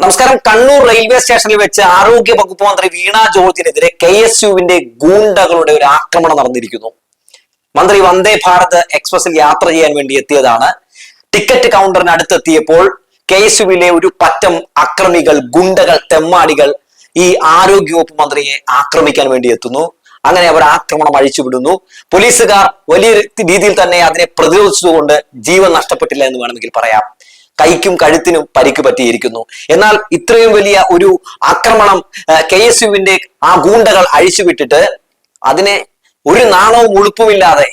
നമസ്കാരം. കണ്ണൂർ റെയിൽവേ സ്റ്റേഷനിൽ വെച്ച് ആരോഗ്യ വകുപ്പ് മന്ത്രി വീണ ജോർജിനെതിരെ KSUവിന്റെ ഗൂണ്ടകളുടെ ഒരു ആക്രമണം നടന്നിരിക്കുന്നു. മന്ത്രി വന്ദേ ഭാരത് എക്സ്പ്രസിൽ യാത്ര ചെയ്യാൻ വേണ്ടി എത്തിയതാണ്. ടിക്കറ്റ് കൗണ്ടറിന് അടുത്തെത്തിയപ്പോൾ KSUവിലെ ഒരു പറ്റം അക്രമികൾ, ഗുണ്ടകൾ, തെമ്മാടികൾ ഈ ആരോഗ്യവകുപ്പ് മന്ത്രിയെ ആക്രമിക്കാൻ വേണ്ടി എത്തുന്നു. അങ്ങനെ അവർ ആക്രമണം അഴിച്ചുവിടുന്നു. പോലീസുകാർ വലിയ രീതിയിൽ തന്നെ അതിനെ പ്രതിരോധിച്ചുകൊണ്ട് ജീവൻ നഷ്ടപ്പെട്ടില്ല എന്ന് വേണമെങ്കിൽ പറയാം. കൈക്കും കഴുത്തിനും പരിക്ക് പറ്റിയിരിക്കുന്നു. എന്നാൽ ഇത്രയും വലിയ ഒരു ആക്രമണം KSUവിന്റെ ആ ഗൂണ്ടകൾ അഴിച്ചുവിട്ടിട്ട് അതിനെ ഒരു നാണവും ഉളുപ്പുമില്ലാതെ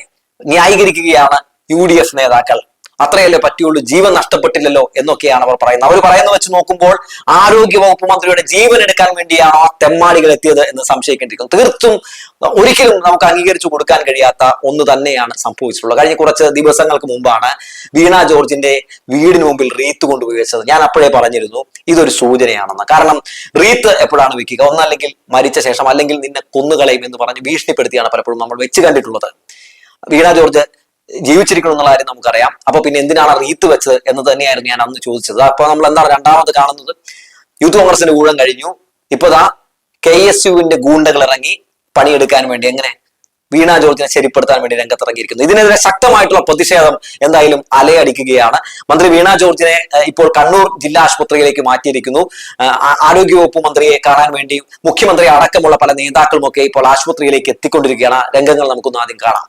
ന്യായീകരിക്കുകയാണ് UDF നേതാക്കൾ. അത്രയല്ലേ പറ്റിയുള്ളൂ, ജീവൻ നഷ്ടപ്പെട്ടില്ലല്ലോ എന്നൊക്കെയാണ് അവർ പറയുന്നത്. അവർ പറയുന്നത് വെച്ച് നോക്കുമ്പോൾ ആരോഗ്യ വകുപ്പ് മന്ത്രിയുടെ ജീവൻ എടുക്കാൻ വേണ്ടിയാണ് ആ തെമ്മാടികൾ എത്തിയത് എന്ന് സംശയിക്കേണ്ടിയിരിക്കുന്നു. തീർത്തും ഒരിക്കലും നമുക്ക് അംഗീകരിച്ചു കൊടുക്കാൻ കഴിയാത്ത ഒന്ന് തന്നെയാണ് സംഭവിച്ചിട്ടുള്ളത്. കഴിഞ്ഞ കുറച്ച് ദിവസങ്ങൾക്ക് മുമ്പാണ് വീണ ജോർജിന്റെ വീടിന് മുമ്പിൽ റീത്ത് കൊണ്ടുപോയി വെച്ചത്. ഞാൻ അപ്പോഴേ പറഞ്ഞിരുന്നു ഇതൊരു സൂചനയാണെന്ന്. കാരണം റീത്ത് എപ്പോഴാണ് വെക്കുക? ഒന്നല്ലെങ്കിൽ മരിച്ച ശേഷം, അല്ലെങ്കിൽ നിന്നെ കൊന്നുകളയും എന്ന് പറഞ്ഞ് ഭീഷണിപ്പെടുത്തിയാണ് പലപ്പോഴും നമ്മൾ വെച്ച് കണ്ടിട്ടുള്ളത്. വീണ ജോർജ് ജീവിച്ചിരിക്കണം എന്നുള്ള കാര്യം നമുക്കറിയാം. അപ്പൊ പിന്നെ എന്തിനാണ് റീത്ത് വെച്ചത് എന്ന് തന്നെയായിരുന്നു ഞാൻ അന്ന് ചോദിച്ചത്. അപ്പൊ നമ്മൾ എന്താണ് രണ്ടാമത് കാണുന്നത്? യൂത്ത് കോൺഗ്രസിന്റെ ഊഴം കഴിഞ്ഞു. ഇപ്പോതാ KSUവിന്റെ ഗൂണ്ടകൾ ഇറങ്ങി പണിയെടുക്കാൻ വേണ്ടി എങ്ങനെ വീണ ജോർജിനെ ശരിപ്പെടുത്താൻ വേണ്ടി രംഗത്തിറങ്ങിയിരിക്കുന്നു. ഇതിനെതിരെ ശക്തമായിട്ടുള്ള പ്രതിഷേധം എന്തായാലും അലയടിക്കുകയാണ്. മന്ത്രി വീണ ജോർജിനെ ഇപ്പോൾ കണ്ണൂർ ജില്ലാ ആശുപത്രിയിലേക്ക് മാറ്റിയിരിക്കുന്നു. ആരോഗ്യവകുപ്പ് മന്ത്രിയെ കാണാൻ വേണ്ടി മുഖ്യമന്ത്രി അടക്കമുള്ള പല നേതാക്കളും ഒക്കെ ഇപ്പോൾ ആശുപത്രിയിലേക്ക് എത്തിക്കൊണ്ടിരിക്കുകയാണ്. രംഗങ്ങൾ നമുക്കൊന്ന് ആദ്യം കാണാം.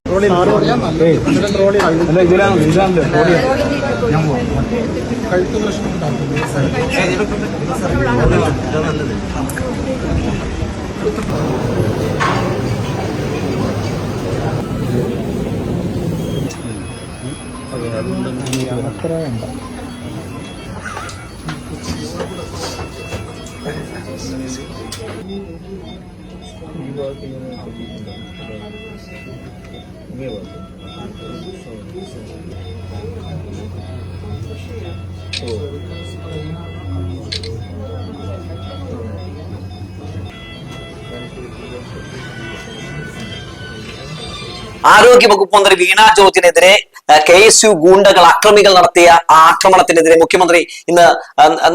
ആരോഗ്യ വകുപ്പ് മന്ത്രി വീണ ജോർജിനെതിരെ KSU ഗൂണ്ടകൾ, അക്രമികൾ നടത്തിയ ആക്രമണത്തിനെതിരെ മുഖ്യമന്ത്രി ഇന്ന്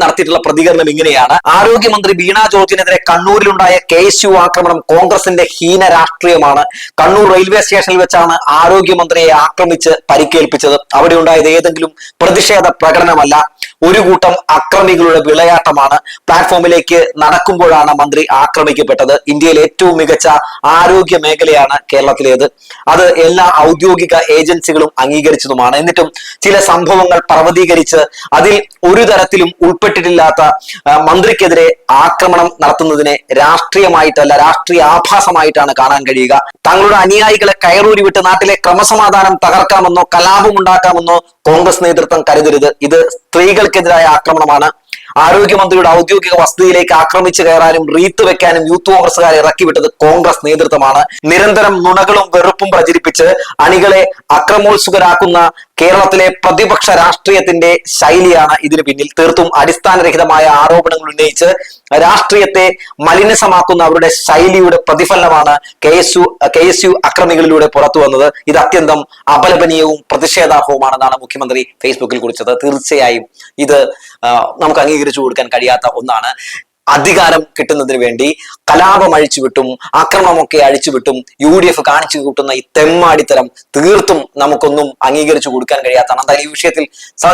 നടത്തിയിട്ടുള്ള പ്രതികരണം ഇങ്ങനെയാണ്. ആരോഗ്യമന്ത്രി വീണ ജോർജിനെതിരെ കണ്ണൂരിലുണ്ടായ KSU ആക്രമണം കോൺഗ്രസിന്റെ ഹീന രാഷ്ട്രീയമാണ്. കണ്ണൂർ റെയിൽവേ സ്റ്റേഷനിൽ വെച്ചാണ് ആരോഗ്യമന്ത്രിയെ ആക്രമിച്ച് പരിക്കേൽപ്പിച്ചത്. അവിടെ ഉണ്ടായത് ഏതെങ്കിലും പ്രതിഷേധ പ്രകടനമല്ല, ഒരു കൂട്ടം അക്രമികളുടെ വിളയാട്ടമാണ്. പ്ലാറ്റ്ഫോമിലേക്ക് നടക്കുമ്പോഴാണ് മന്ത്രി ആക്രമിക്കപ്പെട്ടത്. ഇന്ത്യയിലെ ഏറ്റവും മികച്ച ആരോഗ്യ മേഖലയാണ് കേരളത്തിലേത്. അത് എല്ലാ ഔദ്യോഗിക ഏജൻസികളും അംഗീകരിച്ചതുമാണ്. എന്നിട്ടും ചില സംഭവങ്ങൾ പർവ്വതീകരിച്ച് അതിൽ ഒരു തരത്തിലും ഉൾപ്പെട്ടിട്ടില്ലാത്ത മന്ത്രിക്കെതിരെ ആക്രമണം നടത്തുന്നതിനെ രാഷ്ട്രീയമായിട്ടല്ല, രാഷ്ട്രീയ ആഭാസമായിട്ടാണ് കാണാൻ കഴിയുക. തങ്ങളുടെ അനുയായികളെ കയറൂരി വിട്ട് നാട്ടിലെ ക്രമസമാധാനം തകർക്കാമെന്നോ കലാപമുണ്ടാക്കാമെന്നോ കോൺഗ്രസ് നേതൃത്വം കരുതരുത്. ഇത് സ്ത്രീകൾക്കെതിരായ ആക്രമണമാണ്. ആരോഗ്യമന്ത്രിയുടെ ഔദ്യോഗിക വസതിയിലേക്ക് ആക്രമിച്ചു കയറാനും റീത്ത് വെക്കാനും യൂത്ത് കോൺഗ്രസുകാരെ ഇറക്കിവിട്ടത് കോൺഗ്രസ് നേതൃത്വമാണ്. നിരന്തരം നുണകളും വെറുപ്പും പ്രചരിപ്പിച്ച് അണികളെ അക്രമോത്സുകരാക്കുന്ന കേരളത്തിലെ പ്രതിപക്ഷ രാഷ്ട്രീയത്തിന്റെ ശൈലിയാണ് ഇതിന് പിന്നിൽ. തീർത്തും അടിസ്ഥാനരഹിതമായ ആരോപണങ്ങൾ ഉന്നയിച്ച് രാഷ്ട്രീയത്തെ മലിനസമാക്കുന്ന അവരുടെ ശൈലിയുടെ പ്രതിഫലനമാണ് KSU അക്രമികളിലൂടെ പുറത്തു വന്നത്. ഇത് അത്യന്തം അപലപനീയവും പ്രതിഷേധാർഹവുമാണെന്നാണ് മുഖ്യമന്ത്രി ഫേസ്ബുക്കിൽ കുറിച്ചത്. തീർച്ചയായും ഇത് നമുക്ക് അംഗീകരിച്ചു കൊടുക്കാൻ കഴിയാത്ത ഒന്നാണ്. അധികാരം കിട്ടുന്നതിന് വേണ്ടി കലാപം അഴിച്ചുവിട്ടും ആക്രമണമൊക്കെ അഴിച്ചുവിട്ടും UDF കാണിച്ചു കൂട്ടുന്ന ഈ തെമ്മാടിത്തരം തീർത്തും നമുക്കൊന്നും അംഗീകരിച്ചു കൊടുക്കാൻ കഴിയാത്തതാണ്. എന്തായാലും ഈ വിഷയത്തിൽ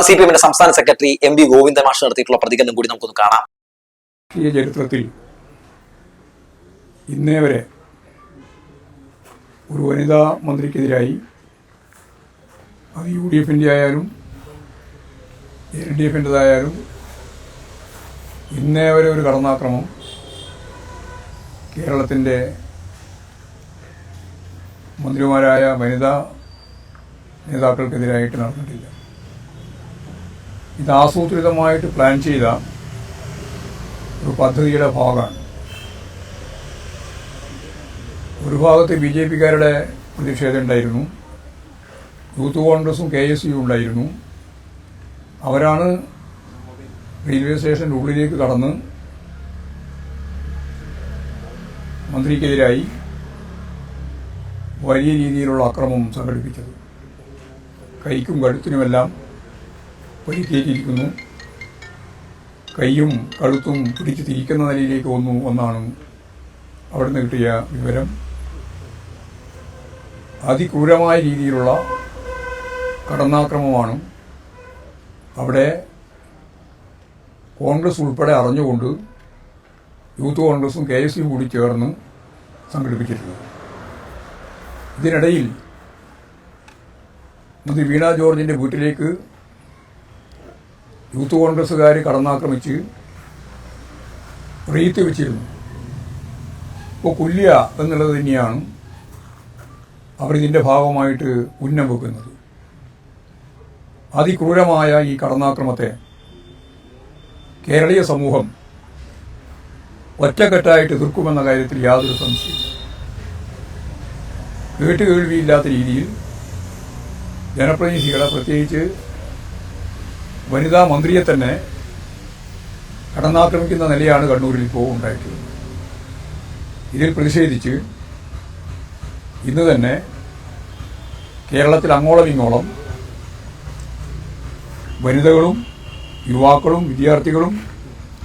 CPM-ന്റെ സംസ്ഥാന സെക്രട്ടറി MV ഗോവിന്ദൻ മാഷ് നടത്തിയിട്ടുള്ള പ്രതികരണം കൂടി നമുക്കൊന്ന് കാണാം. ഈ ചരിത്രത്തിൽ ഇന്നേ വരെ ഒരു വനിതാ മന്ത്രിക്കെതിരായി അത് UDF-ൻ്റെ ആയാലും LDF-ൻ്റെതായാലും ഇന്നേ വരെ ഒരു കടന്നാക്രമം കേരളത്തിൻ്റെ മന്ത്രിമാരായ വനിതാ നേതാക്കൾക്കെതിരായിട്ട് നടന്നിട്ടില്ല. ഇത് ആസൂത്രിതമായിട്ട് പ്ലാൻ ചെയ്ത ഒരു പദ്ധതിയുടെ ഭാഗമാണ്. ഒരു ഭാഗത്ത് BJP-കാരുടെ പ്രതിഷേധം ഉണ്ടായിരുന്നു, യൂത്ത് കോൺഗ്രസും KSU ഉണ്ടായിരുന്നു. അവരാണ് റെയിൽവേ സ്റ്റേഷൻ്റെ ഉള്ളിലേക്ക് കടന്ന് മന്ത്രിക്കെതിരായി വലിയ രീതിയിലുള്ള അക്രമം സംഘടിപ്പിച്ചത്. കൈക്കും കഴുത്തിനുമെല്ലാം പരിക്കേറ്റിരിക്കുന്നു. കൈയും കഴുത്തും പിടിച്ച് തിരിക്കുന്ന നിലയിലേക്ക് വന്നു എന്നാണ് അവിടുന്ന് കിട്ടിയ വിവരം. അതിക്രൂരമായ രീതിയിലുള്ള കടന്നാക്രമമാണ് അവിടെ കോൺഗ്രസ് ഉൾപ്പെടെ അറിഞ്ഞുകൊണ്ട് യൂത്ത് കോൺഗ്രസും KSU കൂടി ചേർന്ന് സംഘടിപ്പിച്ചിട്ടുള്ളത്. ഇതിനിടയിൽ മന്ത്രി വീണ ജോർജിൻ്റെ വീട്ടിലേക്ക് യൂത്ത് കോൺഗ്രസ്സുകാർ കടന്നാക്രമിച്ച് റീത്ത് വെച്ചിരുന്നു. ഇപ്പോൾ കൊല്ലുക എന്നുള്ളത് തന്നെയാണ് അവരിതിൻ്റെ ഭാഗമായിട്ട് ഉന്നം വെക്കുന്നത്. അതിക്രൂരമായ ഈ കടന്നാക്രമത്തെ കേരളീയ സമൂഹം ഒറ്റക്കെട്ടായിട്ട് എതിർക്കുമെന്ന കാര്യത്തിൽ യാതൊരു സംശയവും. കേട്ടുകേൾവിയില്ലാത്ത രീതിയിൽ ജനപ്രതിനിധികളെ, പ്രത്യേകിച്ച് വനിതാ മന്ത്രിയെ തന്നെ കടന്നാക്രമിക്കുന്ന നിലയാണ് കണ്ണൂരിൽ ഇപ്പോൾ ഉണ്ടായിട്ടുള്ളത്. ഇതിൽ പ്രതിഷേധിച്ച് ഇന്ന് തന്നെ കേരളത്തിൽ അങ്ങോളം ഇങ്ങോളം വനിതകളും യുവാക്കളും വിദ്യാർത്ഥികളും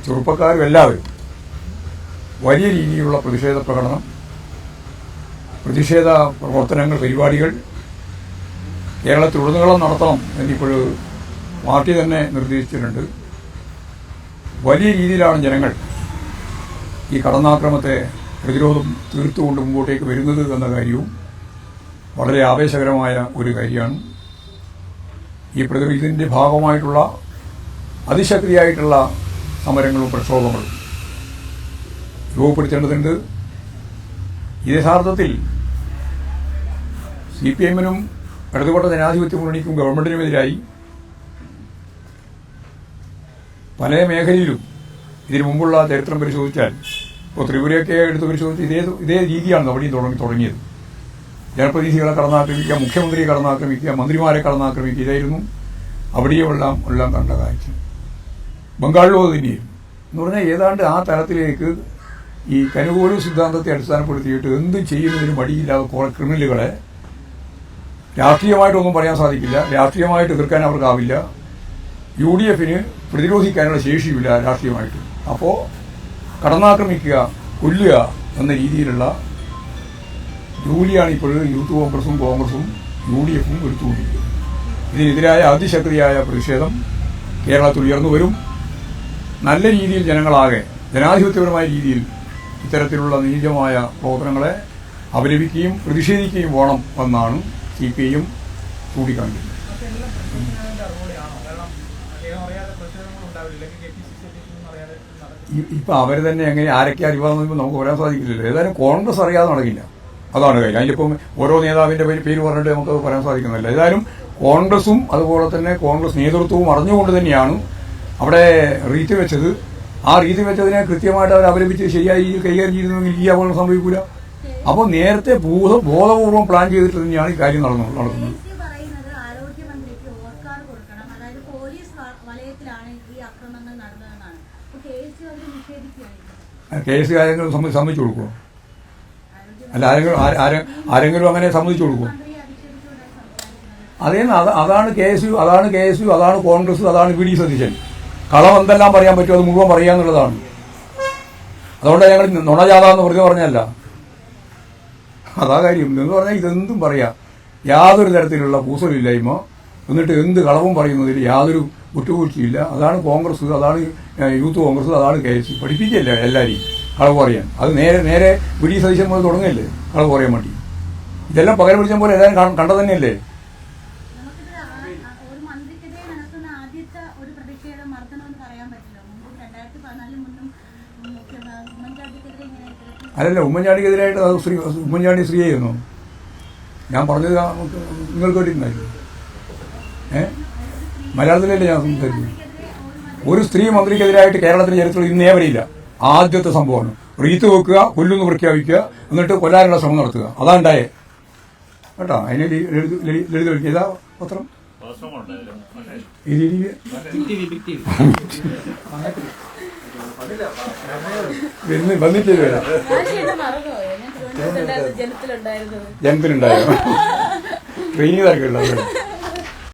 ചെറുപ്പക്കാരും എല്ലാവരും വലിയ രീതിയിലുള്ള പ്രതിഷേധ പ്രകടനം, പ്രതിഷേധ പ്രവർത്തനങ്ങൾ, പരിപാടികൾ കേരളത്തിലുടനീളം നടത്തണം എന്നിപ്പോൾ പാർട്ടി തന്നെ നിർദ്ദേശിച്ചിട്ടുണ്ട്. വലിയ രീതിയിലാണ് ജനങ്ങൾ ഈ കടന്നാക്രമത്തെ പ്രതിരോധം തീർത്തുകൊണ്ട് മുമ്പോട്ടേക്ക് വരുന്നത് എന്ന കാര്യവും വളരെ ആവേശകരമായ ഒരു കാര്യമാണ്. ഇതിൻ്റെ ഭാഗമായിട്ടുള്ള അതിശക്തിയായിട്ടുള്ള സമരങ്ങളും പ്രക്ഷോഭങ്ങളും രൂപപ്പെടുത്തേണ്ടതുണ്ട്. യഥാർത്ഥത്തിൽ CPM-നും ഇടതുപക്ഷ ജനാധിപത്യ മുന്നണിക്കും ഗവൺമെന്റിനുമെതിരായി പല മേഖലയിലും ഇതിനു മുമ്പുള്ള ചരിത്രം പരിശോധിച്ചാൽ, ഇപ്പോൾ ത്രിപുരയൊക്കെ എടുത്ത് പരിശോധിച്ച് ഇതേ രീതിയാണ് അവിടെയും തുടങ്ങിയത്. ജനപ്രതിനിധികളെ കടന്നാക്രമിക്കുക, മുഖ്യമന്ത്രിയെ കടന്നാക്രമിക്കുക, മന്ത്രിമാരെ കടന്നാക്രമിക്കുക, ഇതായിരുന്നു അവിടെയും എല്ലാം കണ്ട കാഴ്ച. ബംഗാളിലും അത് തന്നെയായിരുന്നു. എന്ന് പറഞ്ഞാൽ ഏതാണ്ട് ആ തലത്തിലേക്ക് ഈ കനുകൂല സിദ്ധാന്തത്തെ അടിസ്ഥാനപ്പെടുത്തിയിട്ട് എന്തും ചെയ്യുന്നതിന് മടിയില്ലാതെ കുറേ ക്രിമിനലുകളെ രാഷ്ട്രീയമായിട്ടൊന്നും പറയാൻ സാധിക്കില്ല, രാഷ്ട്രീയമായിട്ട് എതിർക്കാൻ അവർക്കാവില്ല, UDF-ന് പ്രതിരോധിക്കാനുള്ള ശേഷിയില്ല രാഷ്ട്രീയമായിട്ട്. അപ്പോൾ കടന്നാക്രമിക്കുക, കൊല്ലുക എന്ന രീതിയിലുള്ള ജോലിയാണ് ഇപ്പോൾ യൂത്ത് കോൺഗ്രസും UDF-ഉം എടുത്തുകൊണ്ടിരിക്കുന്നത്. ഇതിനെതിരായ അതിശക്തിയായ പ്രതിഷേധം കേരളത്തിൽ ഉയർന്നു വരും. നല്ല രീതിയിൽ ജനങ്ങളാകെ ജനാധിപത്യപരമായ രീതിയിൽ ഇത്തരത്തിലുള്ള നീചമായ പ്രവർത്തനങ്ങളെ അപലപിക്കുകയും പ്രതിഷേധിക്കുകയും വേണം എന്നാണ് CPI ചൂണ്ടിക്കാണിക്കുന്നത്. ഇപ്പം അവർ തന്നെ എങ്ങനെ ആരൊക്കെ അറിയാമെന്ന് നമുക്ക് പറയാൻ സാധിക്കില്ലല്ലോ. ഏതായാലും കോൺഗ്രസ് അറിയാതെ നടക്കില്ല, അതാണ് കാര്യം. അതിലിപ്പം ഓരോ നേതാവിൻ്റെ പേര് പറഞ്ഞിട്ട് നമുക്ക് പറയാൻ സാധിക്കുന്നില്ല. ഏതായാലും കോൺഗ്രസും അതുപോലെ തന്നെ കോൺഗ്രസ് നേതൃത്വവും അറിഞ്ഞുകൊണ്ട് തന്നെയാണ് അവിടെ റീത്ത് വെച്ചത്. ആ റീത്ത് വെച്ചതിനെ കൃത്യമായിട്ട് അവർ അപലപിച്ച് ശരിയായി കൈകാര്യം ചെയ്തിരുന്നെങ്കിൽ ഈ അപകടം സംഭവിക്കില്ല. അപ്പോൾ നേരത്തെ ബോധപൂർവം പ്ലാൻ ചെയ്തിട്ട് തന്നെയാണ് ഈ കാര്യം നടക്കുന്നത്. KSU ആരെങ്കിലും സമ്മതിച്ചു കൊടുക്കുമോ? അല്ല, ആരെങ്കിലും അങ്ങനെ സമ്മതിച്ചു കൊടുക്കുമോ? അതാണ് KSU, അതാണ് കോൺഗ്രസ്, അതാണ് VD സതീശൻ. കളം എന്തെല്ലാം പറയാൻ പറ്റുമോ അത് മുഴുവൻ പറയാന്നുള്ളതാണ്. അതുകൊണ്ട് ഞങ്ങൾ നുണജാഥ എന്ന് വെറുതെ പറഞ്ഞല്ല, അതാ കാര്യം. എന്ന് പറഞ്ഞാൽ ഇതെന്തും പറയാം, യാതൊരു തരത്തിലുള്ള കൂസലില്ലായ്മ, എന്നിട്ട് എന്ത് കളവും പറയുന്നതിൽ യാതൊരു വിട്ടുവീഴ്ചയില്ല. അതാണ് കോൺഗ്രസ്, അതാണ് യൂത്ത് കോൺഗ്രസ്, അതാണ് KSU. പഠിപ്പിക്കല്ല എല്ലാവരെയും കളവ് പറയാൻ. അത് നേരെ VD സതീശൻ മുതൽ തുടങ്ങല്ലേ കളവ് പറയാൻ വേണ്ടി. ഇതെല്ലാം പകരം പിടിച്ച പോലെ എല്ലാവരും കണ്ടത് തന്നെയല്ലേ. അല്ലല്ല, ഉമ്മൻചാണ്ടിക്കെതിരായിട്ട് അത് ഉമ്മൻചാണ്ടി സ്ത്രീ ചെയ്യുന്നു. ഞാൻ പറഞ്ഞത് നിങ്ങൾ കേട്ടിട്ടുണ്ടായിരുന്നു. മലയാളത്തിലല്ലേ ഞാൻ സംസാരിച്ചു. ഒരു സ്ത്രീ മന്ത്രിക്കെതിരായിട്ട് കേരളത്തിലെ ചരിത്രത്തിൽ ഇന്നേ വരെയില്ല. ആദ്യത്തെ സംഭവമാണ്. റീത്ത് വെക്കുക, കൊല്ലുന്ന് പ്രഖ്യാപിക്കുക, എന്നിട്ട് കൊല്ലാനുള്ള ശ്രമം നടത്തുക. അതാ ഉണ്ടായേ കേട്ടോ. അതിന് ലളിത ഏതാ പത്രം വന്നിട്ട് ജനത്തിലുണ്ടായിരുന്നു ട്രെയിനിങ് തിരക്കുള്ള